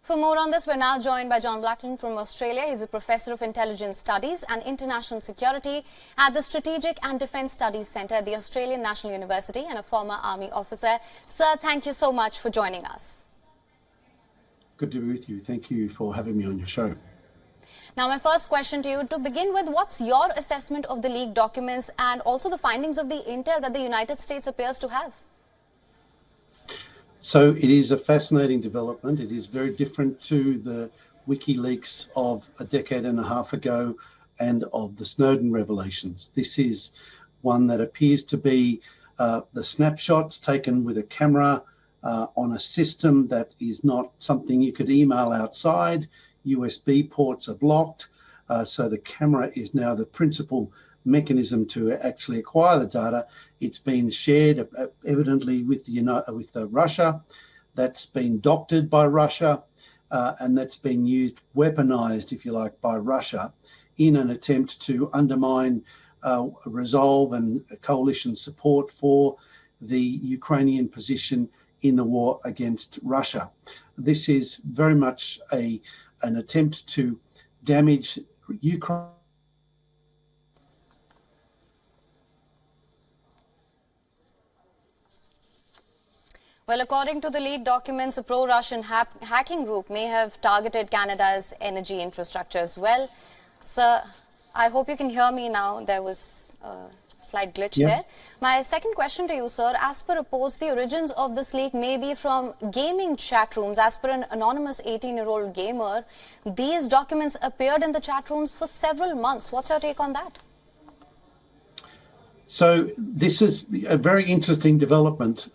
For more on this, we're now joined by John Blackland from Australia. He's a professor of intelligence studies and international security at the Strategic and Defence Studies Centre at the Australian National University and a former army officer. Sir, thank you so much for joining us. Good to be with you. Thank you for having me on your show. Now, my first question to you, to begin with, what's your assessment of the leaked documents and also the findings of the intel that the United States appears to have? So it is a fascinating development. It is very different to the WikiLeaks of a decade and a half ago and of the Snowden revelations. This is one that appears to be the snapshots taken with a camera on a system that is not something you could email outside. USB ports are blocked. So the camera is now the principal mechanism to actually acquire the data. It's been shared evidently with Russia. That's been doctored by Russia, and that's been used, weaponized, if you like, by Russia in an attempt to undermine resolve and coalition support for the Ukrainian position in the war against Russia. This is very much an attempt to damage Ukraine. Well, according to the leaked documents, a pro-Russian hacking group may have targeted Canada's energy infrastructure as well. Sir, I hope you can hear me now. There was a slight glitch there. My second question to you, sir, as per reports, the origins of this leak may be from gaming chat rooms. As per an anonymous 18-year-old gamer, these documents appeared in the chat rooms for several months. What's your take on that? So this is a very interesting development.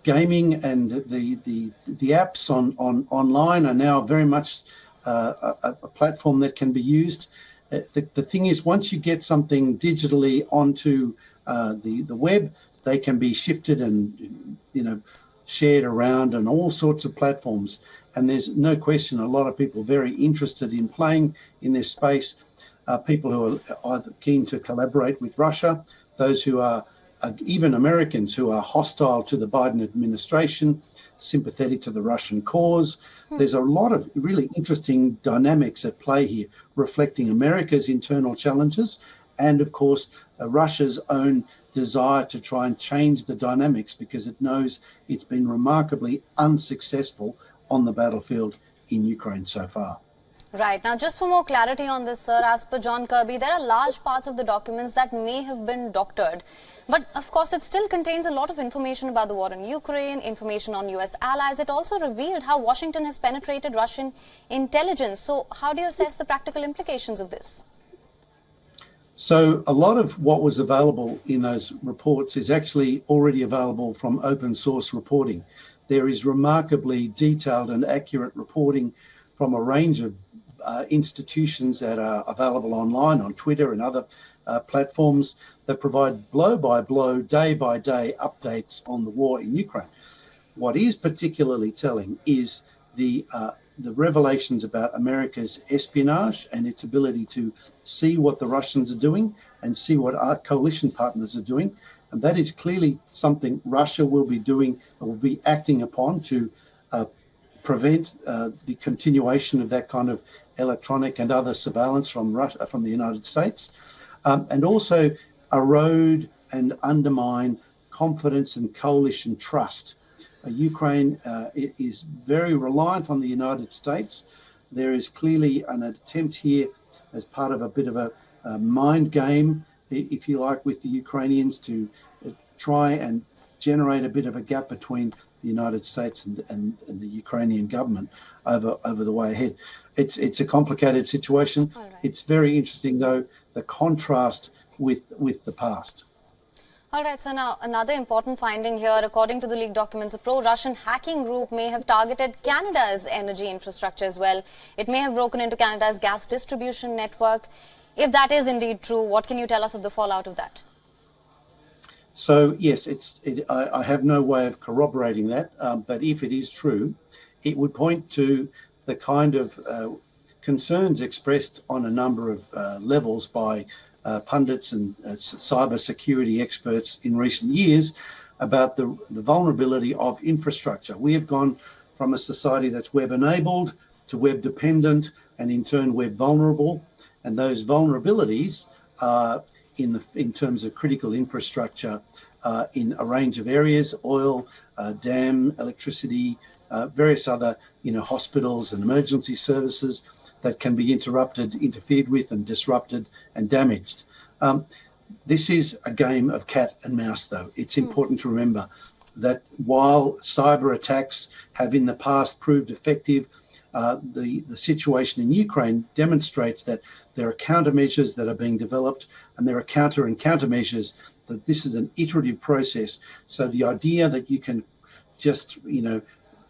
Gaming and the apps online are now very much a platform that can be used. The thing is, once you get something digitally onto the web, they can be shifted and shared around on all sorts of platforms. And there's no question a lot of people very interested in playing in this space. People who are either keen to collaborate with Russia, those who are even Americans who are hostile to the Biden administration, sympathetic to the Russian cause. There's a lot of really interesting dynamics at play here, reflecting America's internal challenges and, of course, Russia's own desire to try and change the dynamics because it knows it's been remarkably unsuccessful on the battlefield in Ukraine so far. Right. Now, just for more clarity on this, sir, as per John Kirby, there are large parts of the documents that may have been doctored. But, of course, it still contains a lot of information about the war in Ukraine, information on U.S. allies. It also revealed how Washington has penetrated Russian intelligence. So how do you assess the practical implications of this? So a lot of what was available in those reports is actually already available from open source reporting. There is remarkably detailed and accurate reporting from a range of institutions that are available online on Twitter and other platforms that provide blow-by-blow, day-by-day updates on the war in Ukraine. What is particularly telling is the revelations about America's espionage and its ability to see what the Russians are doing and see what our coalition partners are doing. And that is clearly something Russia will be doing, will be acting upon to prevent the continuation of that kind of electronic and other surveillance from Russia, from the United States, and also erode and undermine confidence and coalition trust. Ukraine is very reliant on the United States. There is clearly an attempt here as part of a bit of a mind game, if you like, with the Ukrainians to try and generate a bit of a gap between the United States and the Ukrainian government over the way ahead. It's a complicated situation. Right. It's very interesting, though, the contrast with the past. All right, so now another important finding here, according to the leaked documents, a pro-Russian hacking group may have targeted Canada's energy infrastructure as well. It may have broken into Canada's gas distribution network. If that is indeed true, what can you tell us of the fallout of that? So, yes, I have no way of corroborating that, but if it is true, it would point to the kind of concerns expressed on a number of levels by pundits and cyber security experts in recent years about the vulnerability of infrastructure. We have gone from a society that's web enabled to web dependent and in turn web vulnerable. And those vulnerabilities are in terms of critical infrastructure in a range of areas: oil, dam, electricity, various other hospitals and emergency services that can be interrupted, interfered with and disrupted and damaged. This is a game of cat and mouse, though. It's important to remember that while cyber attacks have in the past proved effective, the situation in Ukraine demonstrates that there are countermeasures that are being developed, and there are countermeasures, that this is an iterative process. So the idea that you can just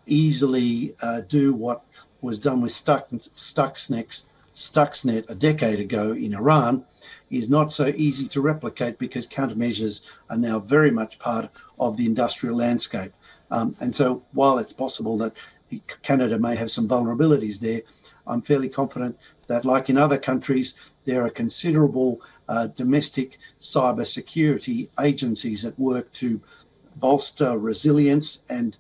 easily do what was done with Stuxnet a decade ago in Iran is not so easy to replicate, because countermeasures are now very much part of the industrial landscape. And so while it's possible that Canada may have some vulnerabilities there, I'm fairly confident that, like in other countries, there are considerable domestic cyber security agencies at work to bolster resilience and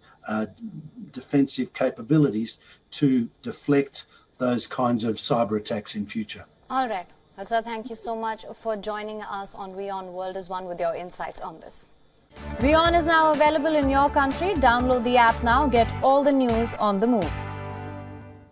defensive capabilities to deflect those kinds of cyber attacks in future. All right. Sir, thank you so much for joining us on WION World as One with your insights on this. WION is now available in your country. Download the app now. Get all the news on the move.